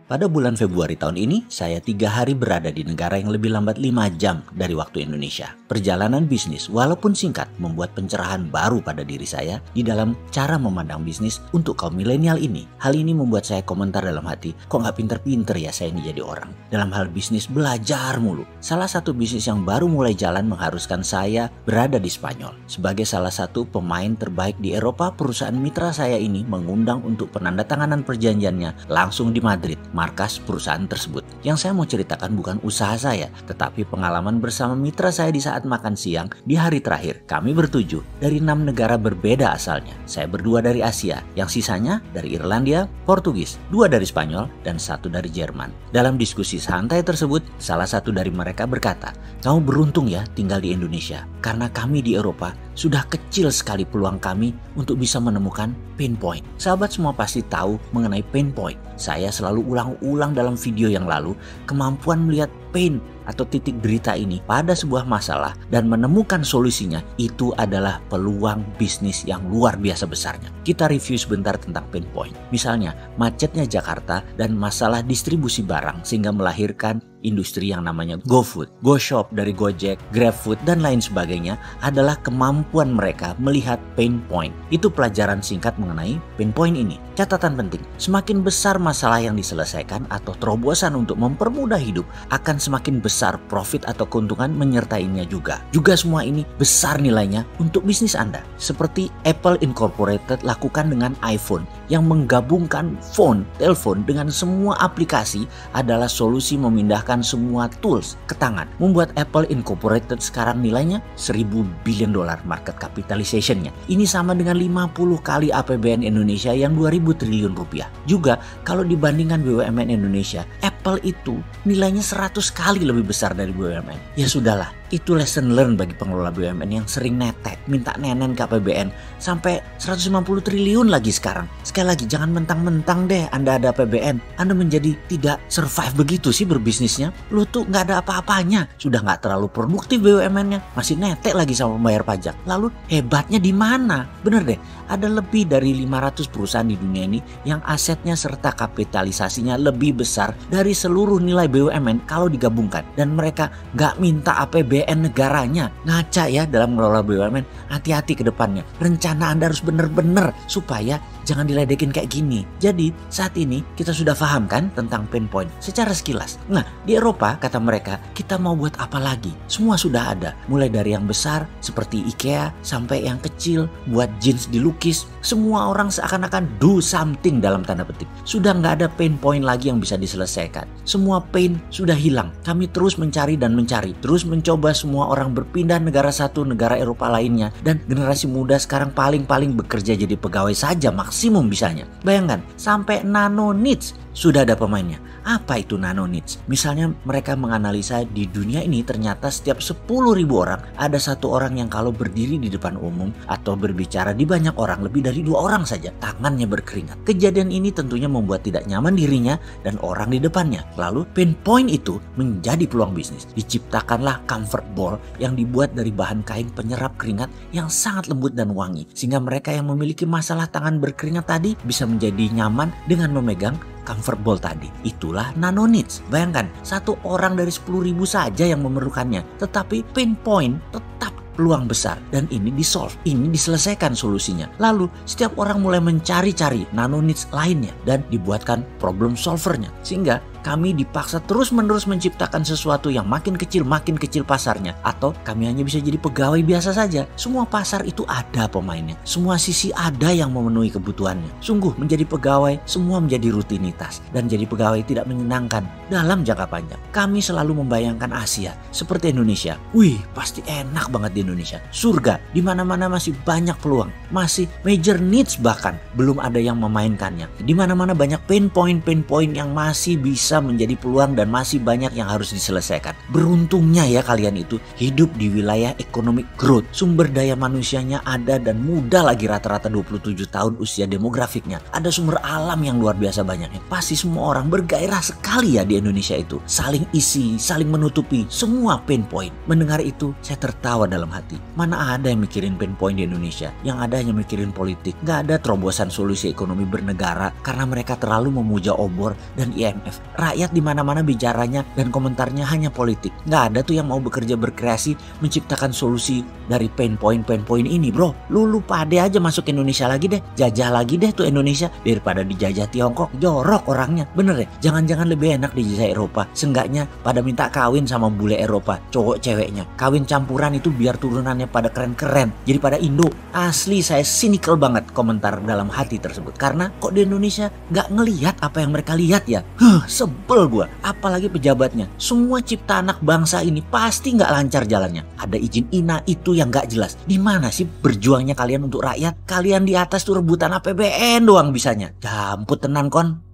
Pada bulan Februari tahun ini, saya 3 hari berada di negara yang lebih lambat 5 jam dari waktu Indonesia. Perjalanan bisnis walaupun singkat membuat pencerahan baru pada diri saya di dalam cara memandang bisnis untuk kaum milenial ini. Hal ini membuat saya komentar dalam hati, kok nggak pinter-pinter ya saya ini jadi orang. Dalam hal bisnis belajar mulu. Salah satu bisnis yang baru mulai jalan mengharuskan saya berada di Spanyol. Sebagai salah satu pemain terbaik di Eropa, perusahaan mitra saya ini mengundang untuk penandatanganan perjanjiannya langsung di Madrid, markas perusahaan tersebut. Yang saya mau ceritakan bukan usaha saya, tetapi pengalaman bersama mitra saya di saat makan siang di hari terakhir. Kami bertujuh dari 6 negara berbeda asalnya. Saya berdua dari Asia, yang sisanya dari Irlandia, Portugis, 2 dari Spanyol, dan 1 dari Jerman. Dalam diskusi santai tersebut, salah satu dari mereka berkata, "Kamu beruntung ya tinggal di Indonesia, karena kami di Eropa sudah kecil sekali peluang kami untuk bisa menemukan pain point." Sahabat semua pasti tahu mengenai pain point. Saya selalu ulang-ulang dalam video yang lalu, kemampuan melihat pain atau titik derita ini pada sebuah masalah dan menemukan solusinya itu adalah peluang bisnis yang luar biasa besarnya. Kita review sebentar tentang pain point. Misalnya, macetnya Jakarta dan masalah distribusi barang sehingga melahirkan industri yang namanya GoFood, GoShop dari Gojek, GrabFood, dan lain sebagainya adalah kemampuan mereka melihat pain point. Itu pelajaran singkat mengenai pain point ini. Catatan penting, semakin besar masalah yang diselesaikan atau terobosan untuk mempermudah hidup, akan semakin besar profit atau keuntungan menyertainya juga. Juga semua ini besar nilainya untuk bisnis Anda. Seperti Apple Incorporated lakukan dengan iPhone yang menggabungkan telepon dengan semua aplikasi adalah solusi memindahkan semua tools ke tangan. Membuat Apple Incorporated sekarang nilainya $1.000 billion market capitalization-nya. Ini sama dengan 50 kali APBN Indonesia yang 2.000 triliun rupiah. Juga kalau dibandingkan BUMN Indonesia, Apple itu nilainya 100 kali lebih besar dari BUMN. Ya sudahlah, itu lesson learn bagi pengelola BUMN yang sering netek, minta nenen ke APBN sampai 150 triliun lagi sekarang. Sekali lagi, jangan mentang-mentang deh Anda ada APBN, Anda menjadi tidak survive begitu sih berbisnisnya. Lu tuh nggak ada apa-apanya, sudah nggak terlalu produktif BUMN-nya, masih netek lagi sama pembayar pajak. Lalu hebatnya di mana? Bener deh, ada lebih dari 500 perusahaan di dunia ini yang asetnya serta kapitalisasinya lebih besar dari seluruh nilai BUMN kalau digabungkan. Dan mereka nggak minta APBN negaranya. Ngaca ya dalam mengelola BUMN, hati-hati ke depannya. Rencana Anda harus benar-benar supaya jangan diledekin kayak gini. Jadi saat ini kita sudah paham kan tentang pain point secara sekilas. Nah, di Eropa kata mereka, kita mau buat apa lagi? Semua sudah ada. Mulai dari yang besar seperti IKEA sampai yang kecil buat jeans dilukis. Semua orang seakan-akan do something dalam tanda petik. Sudah nggak ada pain point lagi yang bisa diselesaikan. Semua pain sudah hilang. Kami terus mencari dan mencari. Terus mencoba semua orang berpindah negara satu negara Eropa lainnya. Dan generasi muda sekarang paling-paling bekerja jadi pegawai saja maksimum bisanya. Bayangkan, sampai nano niche sudah ada pemainnya. Apa itu nano niche? Misalnya mereka menganalisa di dunia ini ternyata setiap 10.000 orang ada 1 orang yang kalau berdiri di depan umum atau berbicara di banyak orang lebih dari 2 orang saja tangannya berkeringat. Kejadian ini tentunya membuat tidak nyaman dirinya dan orang di depannya. Lalu pain point itu menjadi peluang bisnis. Diciptakanlah comfort ball yang dibuat dari bahan kain penyerap keringat yang sangat lembut dan wangi. Sehingga mereka yang memiliki masalah tangan berkeringat tadi bisa menjadi nyaman dengan memegang comfort ball tadi. Itulah nano niche. Bayangkan, 1 orang dari 10.000 saja yang memerlukannya. Tetapi pain point tetap peluang besar. Dan ini disolve. Ini diselesaikan solusinya. Lalu setiap orang mulai mencari-cari nano niche lainnya. Dan dibuatkan problem solvernya. Sehingga kami dipaksa terus-menerus menciptakan sesuatu yang makin kecil pasarnya. Atau kami hanya bisa jadi pegawai biasa saja. Semua pasar itu ada pemainnya. Semua sisi ada yang memenuhi kebutuhannya. Sungguh menjadi pegawai semua menjadi rutinitas. Dan jadi pegawai tidak menyenangkan dalam jangka panjang. Kami selalu membayangkan Asia seperti Indonesia. Wih, pasti enak banget di Indonesia. Surga, di mana-mana masih banyak peluang. Masih major needs bahkan belum ada yang memainkannya. Di mana-mana banyak pain point yang masih bisa bisa menjadi peluang dan masih banyak yang harus diselesaikan. Beruntungnya ya kalian itu hidup di wilayah economic growth. Sumber daya manusianya ada dan muda lagi, rata-rata 27 tahun usia demografiknya. Ada sumber alam yang luar biasa banyaknya. Pasti semua orang bergairah sekali ya di Indonesia itu. Saling isi, saling menutupi semua pain point. Mendengar itu saya tertawa dalam hati. Mana ada yang mikirin pain point di Indonesia? Yang ada hanya mikirin politik. Gak ada terobosan solusi ekonomi bernegara karena mereka terlalu memuja obor dan IMF. Rakyat di mana-mana bicaranya dan komentarnya hanya politik. Nggak ada tuh yang mau bekerja berkreasi menciptakan solusi dari pain point ini, bro. Lu pade aja masuk Indonesia lagi deh, jajah lagi deh tuh Indonesia daripada dijajah Tiongkok. Jorok orangnya, bener ya. Jangan-jangan lebih enak dijajah Eropa. Seenggaknya pada minta kawin sama bule Eropa, cowok ceweknya. Kawin campuran itu biar turunannya pada keren-keren. Jadi pada Indo. Asli saya cynical banget komentar dalam hati tersebut. Karena kok di Indonesia nggak ngelihat apa yang mereka lihat ya. Sebel gua. Apalagi pejabatnya. Semua cipta anak bangsa ini pasti nggak lancar jalannya. Ada izin INA itu yang nggak jelas. Di mana sih berjuangnya kalian untuk rakyat? Kalian di atas tuh rebutan APBN doang bisanya. Jamput tenan kon.